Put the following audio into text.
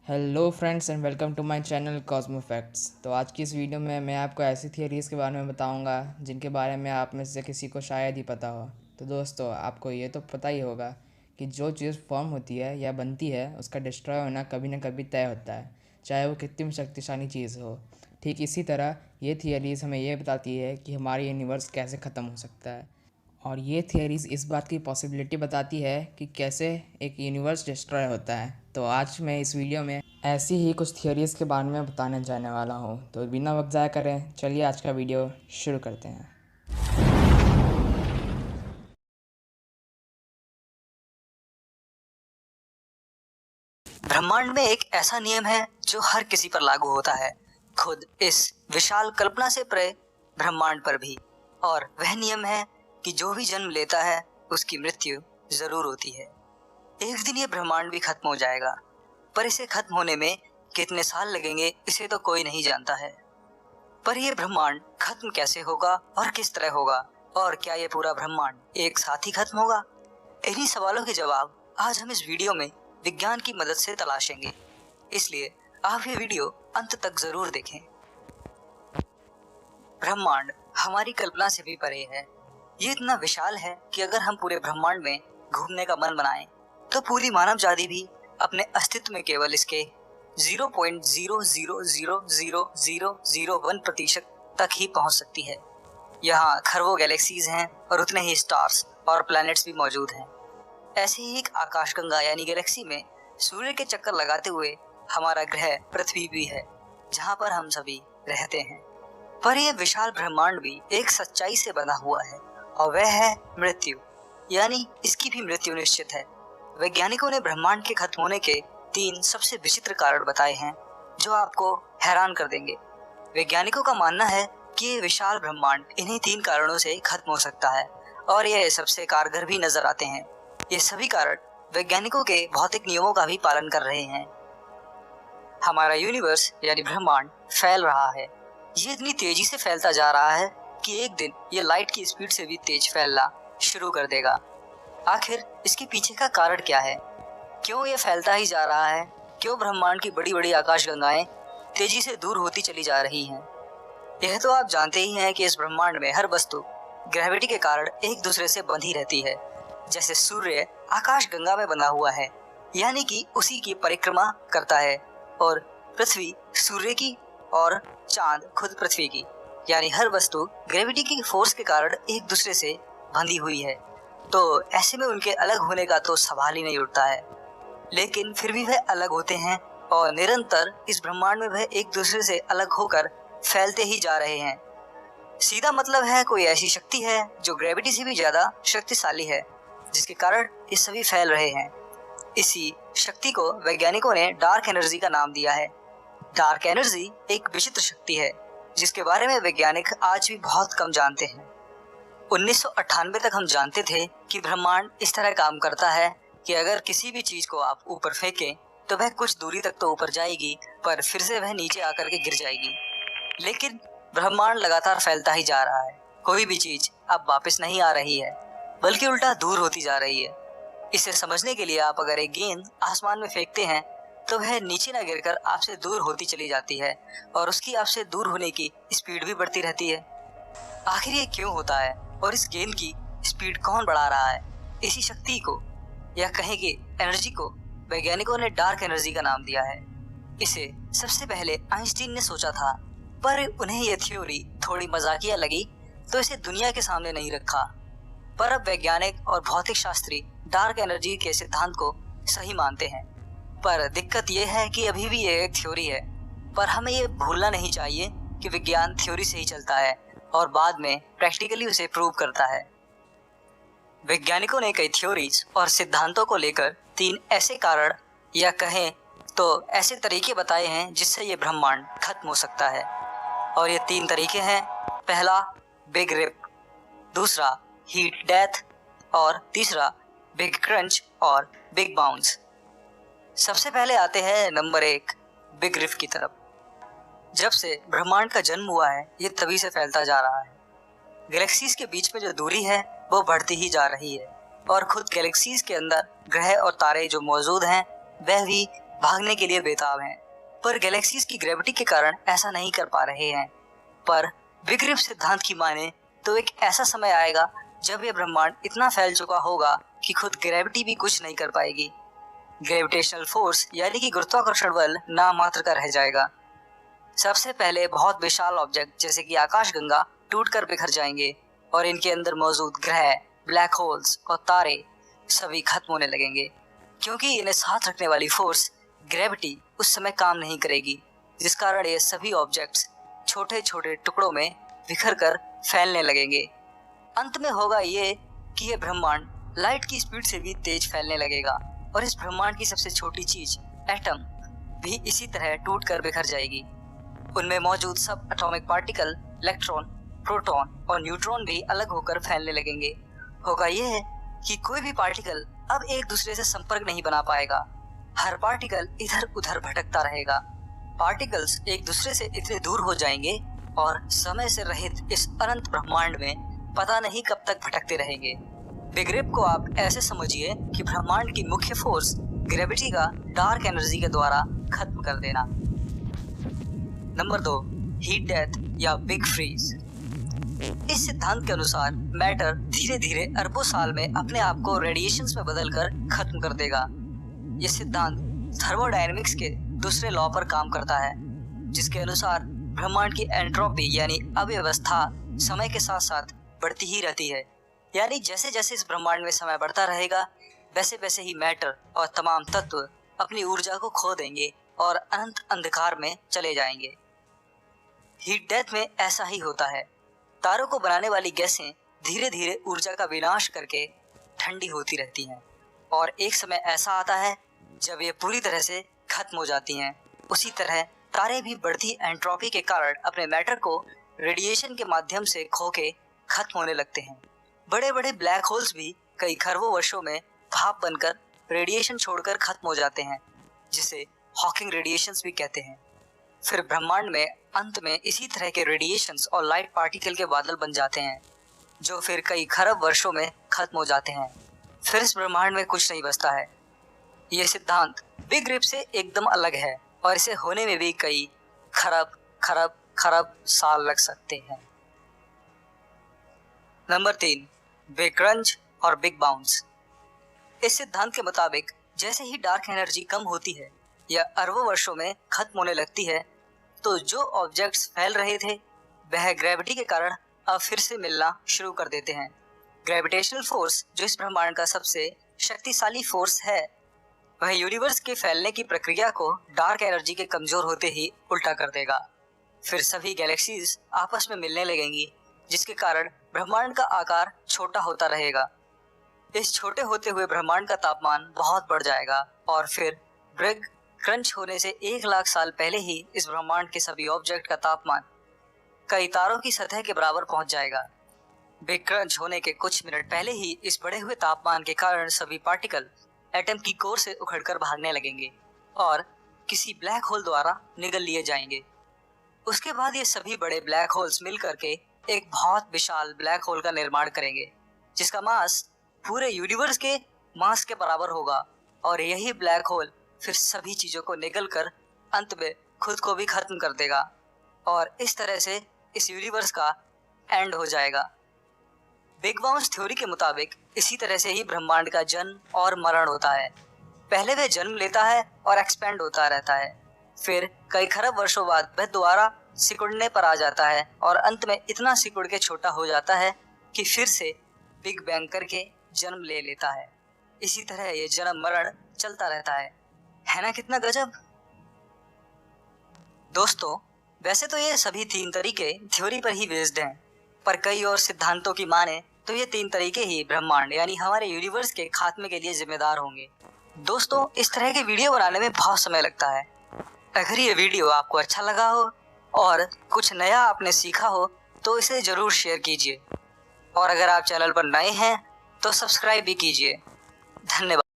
Hello friends and welcome to my channel Cosmo Facts. तो आज की इस वीडियो में मैं आपको ऐसी थियरीज़ के बारे में बताऊंगा जिनके बारे में आप में से किसी को शायद ही पता हो। तो दोस्तों, आपको ये तो पता ही होगा कि जो चीज़ फॉर्म होती है या बनती है उसका डिस्ट्रॉय होना कभी ना कभी तय होता है, चाहे वो कितनी भी शक्तिशाली चीज़ हो। ठीक इसी तरह ये थियरीज़ हमें ये बताती है कि हमारी यूनिवर्स कैसे ख़त्म हो सकता है, और ये थियरीज़ इस बात की पॉसिबिलिटी बताती है कि कैसे एक यूनिवर्स डिस्ट्रॉय होता है। तो आज मैं इस वीडियो में ऐसी ही कुछ थियरीज़ के बारे में बताने जाने वाला हूँ। तो बिना वक्त ज़ाया करें, चलिए आज का वीडियो शुरू करते हैं। ब्रह्मांड में एक ऐसा नियम है जो हर किसी पर लागू होता है, खुद इस विशाल कल्पना से परे ब्रह्मांड पर भी। और वह नियम है कि जो भी जन्म लेता है उसकी मृत्यु जरूर होती है। एक दिन ये ब्रह्मांड भी खत्म हो जाएगा, पर इसे खत्म होने में कितने साल लगेंगे इसे तो कोई नहीं जानता है। पर यह ब्रह्मांड खत्म कैसे होगा और किस तरह होगा, और क्या ये पूरा ब्रह्मांड एक साथ ही खत्म होगा? इन्हीं सवालों के जवाब आज हम इस वीडियो में विज्ञान की मदद से तलाशेंगे, इसलिए आप ये वीडियो अंत तक जरूर देखें। ब्रह्मांड हमारी कल्पना से भी परे है। ये इतना विशाल है कि अगर हम पूरे ब्रह्मांड में घूमने का मन बनाएं, तो पूरी मानव जाति भी अपने अस्तित्व में केवल इसके 0.00000001% तक ही पहुंच सकती है। यहाँ खरबों गैलेक्सीज हैं और उतने ही स्टार्स और प्लैनेट्स भी मौजूद हैं। ऐसे ही एक आकाशगंगा यानी गैलेक्सी में सूर्य के चक्कर लगाते हुए हमारा ग्रह पृथ्वी भी है, जहाँ पर हम सभी रहते हैं। पर यह विशाल ब्रह्मांड भी एक सच्चाई से बना हुआ है, और वह है मृत्यु, यानी इसकी भी मृत्यु निश्चित है। वैज्ञानिकों ने ब्रह्मांड के खत्म होने के 3 सबसे विचित्र कारण बताए हैं जो आपको हैरान कर देंगे। वैज्ञानिकों का मानना है कि ये विशाल ब्रह्मांड इन्हीं 3 कारणों से खत्म हो सकता है, और ये सबसे कारगर भी नजर आते हैं। ये सभी कारण वैज्ञानिकों के भौतिक नियमों का भी पालन कर रहे हैं। हमारा यूनिवर्स यानी ब्रह्मांड फैल रहा है। ये इतनी तेजी से फैलता जा रहा है कि एक दिन ये लाइट की स्पीड से भी तेज फैलना शुरू कर देगा। आखिर इसके पीछे का कारण क्या है? क्यों ये फैलता ही जा रहा है? क्यों ब्रह्मांड की बड़ी बड़ी आकाशगंगाएं तेजी से दूर होती चली जा रही हैं? यह तो आप जानते ही हैं कि इस ब्रह्मांड में हर वस्तु ग्रेविटी के कारण एक दूसरे से बंधी रहती है। जैसे सूर्य आकाशगंगा में बंधा हुआ है, यानी कि उसी की परिक्रमा करता है, और पृथ्वी सूर्य की, और चांद खुद पृथ्वी की, यानी हर वस्तु ग्रेविटी की फोर्स के कारण एक दूसरे से बंधी हुई है। तो ऐसे में उनके अलग होने का तो सवाल ही नहीं उठता है। लेकिन फिर भी वह अलग होते हैं, और निरंतर इस ब्रह्मांड में वह एक दूसरे से अलग होकर फैलते ही जा रहे हैं। सीधा मतलब है, कोई ऐसी शक्ति है जो ग्रेविटी से भी ज्यादा शक्तिशाली है, जिसके कारण ये सभी फैल रहे हैं। इसी शक्ति को वैज्ञानिकों ने डार्क एनर्जी का नाम दिया है। डार्क एनर्जी एक विचित्र शक्ति है जिसके बारे में वैज्ञानिक आज भी बहुत कम जानते हैं। 1998 तक हम जानते थे कि ब्रह्मांड इस तरह काम करता है कि अगर किसी भी चीज को आप ऊपर फेंकें तो वह कुछ दूरी तक तो ऊपर जाएगी, पर फिर से वह नीचे आकर के गिर जाएगी। लेकिन ब्रह्मांड लगातार फैलता ही जा रहा है। कोई भी चीज अब वापस नहीं आ रही है, बल्कि उल्टा दूर होती जा रही है। इसे समझने के लिए आप अगर एक गेंद आसमान में फेंकते हैं तो वह नीचे न गिरकर आपसे दूर होती चली जाती है, और उसकी आपसे दूर होने की स्पीड भी बढ़ती रहती है। आखिर ये क्यों होता है, और इस गेंद की स्पीड कौन बढ़ा रहा है? इसी शक्ति को, या कहें कि एनर्जी को, वैज्ञानिकों ने डार्क एनर्जी का नाम दिया है। इसे सबसे पहले आइंस्टीन ने सोचा था, पर उन्हें यह थ्योरी थोड़ी मजाकिया लगी, तो इसे दुनिया के सामने नहीं रखा। पर अब वैज्ञानिक और भौतिक शास्त्री डार्क एनर्जी के सिद्धांत को सही मानते हैं। पर दिक्कत यह है कि अभी भी यह एक थ्योरी है, पर हमें यह भूलना नहीं चाहिए कि विज्ञान थ्योरी से ही चलता है और बाद में प्रैक्टिकली उसे प्रूव करता है। वैज्ञानिकों ने कई थ्योरीज और सिद्धांतों को लेकर 3 ऐसे कारण, या कहें तो ऐसे तरीके बताए हैं जिससे ये ब्रह्मांड खत्म हो सकता है। और ये 3 तरीके हैं। पहला, बिग रिप, दूसरा हीट डेथ, और तीसरा बिग क्रंच और बिग बाउंस। सबसे पहले आते हैं नंबर 1, बिग रिप की तरफ। जब से ब्रह्मांड का जन्म हुआ है ये तभी से फैलता जा रहा है। गैलेक्सीज के बीच में जो दूरी है वो बढ़ती ही जा रही है, और खुद गैलेक्सीज के अंदर ग्रह और तारे जो मौजूद हैं वह भी भागने के लिए बेताब हैं, पर गैलेक्सीज की ग्रेविटी के कारण ऐसा नहीं कर पा रहे हैं। पर बिग रिप सिद्धांत की माने तो एक ऐसा समय आएगा जब यह ब्रह्मांड इतना फैल चुका होगा कि खुद ग्रेविटी भी कुछ नहीं कर पाएगी। ग्रेविटेशनल फोर्स यानी कि गुरुत्वाकर्षण बल नाम मात्र का रह जाएगा। सबसे पहले बहुत विशाल ऑब्जेक्ट जैसे कि आकाशगंगा टूटकर बिखर जाएंगे और इनके अंदर मौजूद ग्रह, ब्लैक होल्स और तारे सभी खत्म होने लगेंगे, क्योंकि इन्हें साथ रखने वाली फोर्स ग्रेविटी उस समय काम नहीं करेगी, जिस कारण ये सभी ऑब्जेक्ट्स छोटे छोटे टुकड़ों में बिखर कर फैलने लगेंगे। अंत में होगा ये कि यह ब्रह्मांड लाइट की स्पीड से भी तेज फैलने लगेगा और इस ब्रह्मांड की सबसे छोटी चीज एटम भी इसी तरह टूट कर बिखर जाएगी। उनमें मौजूद सब एटॉमिक पार्टिकल, इलेक्ट्रॉन, प्रोटॉन और न्यूट्रॉन भी अलग होकर फैलने लगेंगे। होगा यह कि कोई भी पार्टिकल अब एक दूसरे से संपर्क नहीं बना पाएगा। हर पार्टिकल इधर उधर भटकता रहेगा। पार्टिकल्स एक दूसरे से इतने दूर हो जाएंगे और समय से रहित इस अनंत ब्रह्मांड में पता नहीं कब तक भटकते रहेंगे। बिग रिप को आप ऐसे समझिए कि ब्रह्मांड की मुख्य फोर्स ग्रेविटी का डार्क एनर्जी के द्वारा खत्म कर देना। नंबर 2, हीट डेथ या बिग फ्रीज। इस सिद्धांत के अनुसार मैटर धीरे धीरे अरबों साल में अपने आप को रेडिएशंस में बदलकर खत्म कर देगा। यह सिद्धांत थर्मोडायनेमिक्स के दूसरे लॉ पर काम करता है, जिसके अनुसार ब्रह्मांड की एंट्रोपी यानी अव्यवस्था समय के साथ साथ बढ़ती ही रहती है। यानी जैसे जैसे इस ब्रह्मांड में समय बढ़ता रहेगा वैसे वैसे ही मैटर और तमाम तत्व अपनी ऊर्जा को खो देंगे और अनंत अंधकार में चले जाएंगे। हीट डेथ में ऐसा ही होता है। तारों को बनाने वाली गैसें धीरे धीरे ऊर्जा का विनाश करके ठंडी होती रहती हैं और एक समय ऐसा आता है जब ये पूरी तरह से खत्म हो जाती हैं। उसी तरह तारे भी बढ़ती एंट्रोपी के कारण अपने मैटर को रेडिएशन के माध्यम से खो के खत्म होने लगते हैं। बड़े बड़े ब्लैक होल्स भी कई खरबों वर्षों में भाप बनकर रेडिएशन छोड़कर खत्म हो जाते हैं, जिसे हॉकिंग रेडिएशंस भी कहते हैं। फिर ब्रह्मांड में अंत में इसी तरह के रेडिएशंस और लाइट पार्टिकल के बादल बन जाते हैं, जो फिर कई खरब वर्षों में खत्म हो जाते हैं। फिर इस ब्रह्मांड में कुछ नहीं बचता है। यह सिद्धांत बिग रिप से एकदम अलग है और इसे होने में भी कई खरब खरब खरब साल लग सकते हैं। नंबर 3, बिग क्रंच और बिग बाउंस। इस सिद्धांत के मुताबिक जैसे ही डार्क एनर्जी कम होती है या अरबों वर्षों में खत्म होने लगती है, तो जो ऑब्जेक्ट्स फैल रहे थे वह ग्रेविटी के कारण अब फिर से मिलना शुरू कर देते हैं। ग्रेविटेशनल फोर्स, जो इस ब्रह्मांड का सबसे शक्तिशाली फोर्स है, वह यूनिवर्स के फैलने की प्रक्रिया को डार्क एनर्जी के कमजोर होते ही उल्टा कर देगा। फिर सभी गैलेक्सीज आपस में मिलने लगेंगी, जिसके कारण ब्रह्मांड का आकार छोटा होता रहेगा। इस छोटे होते हुए ब्रह्मांड का तापमान बहुत बढ़ जाएगा और फिर बिग क्रंच होने से 1 लाख साल पहले ही इस ब्रह्मांड के सभी ऑब्जेक्ट का तापमान कई तारों की सतह के बराबर पहुंच जाएगा। बिग क्रंच होने के कुछ मिनट पहले ही इस बढ़े हुए तापमान के कारण सभी पार्टिकल एटम की कोर से उखड़कर भागने लगेंगे और किसी ब्लैक होल द्वारा निगल लिए जाएंगे। उसके बाद ये सभी बड़े ब्लैक होल्स मिल करके एक बहुत विशाल ब्लैक होल का निर्माण करेंगे, जिसका मास पूरे यूनिवर्स के मास के बराबर होगा और यही ब्लैक होल फिर सभी चीजों को निगल कर अंत में खुद को भी खत्म कर देगा और इस तरह से इस यूनिवर्स का एंड हो जाएगा। बिग बाउंस थ्योरी के मुताबिक इसी तरह से ही ब्रह्मांड का जन्म और मरण होता है। पहले वह जन्म लेता है और एक्सपेंड होता रहता है, फिर कई खरब वर्षों बाद वह दोबारा सिकुड़ने पर आ जाता है और अंत में इतना सिकुड़ के छोटा हो जाता है कि फिर से बिग बैंग करके जन्म ले लेता है। इसी तरह ये जन्म मरण चलता रहता है ना? कितना गजब। दोस्तों, वैसे तो ये सभी 3 तरीके थ्योरी पर ही बेस्ड हैं, पर कई और सिद्धांतों की माने तो ये 3 तरीके ही ब्रह्मांड यानी हमारे यूनिवर्स के खात्मे के लिए जिम्मेदार होंगे। दोस्तों, इस तरह के वीडियो बनाने में बहुत समय लगता है। अगर ये वीडियो आपको अच्छा लगा हो और कुछ नया आपने सीखा हो तो इसे जरूर शेयर कीजिए और अगर आप चैनल पर नए हैं तो सब्सक्राइब भी कीजिए। धन्यवाद।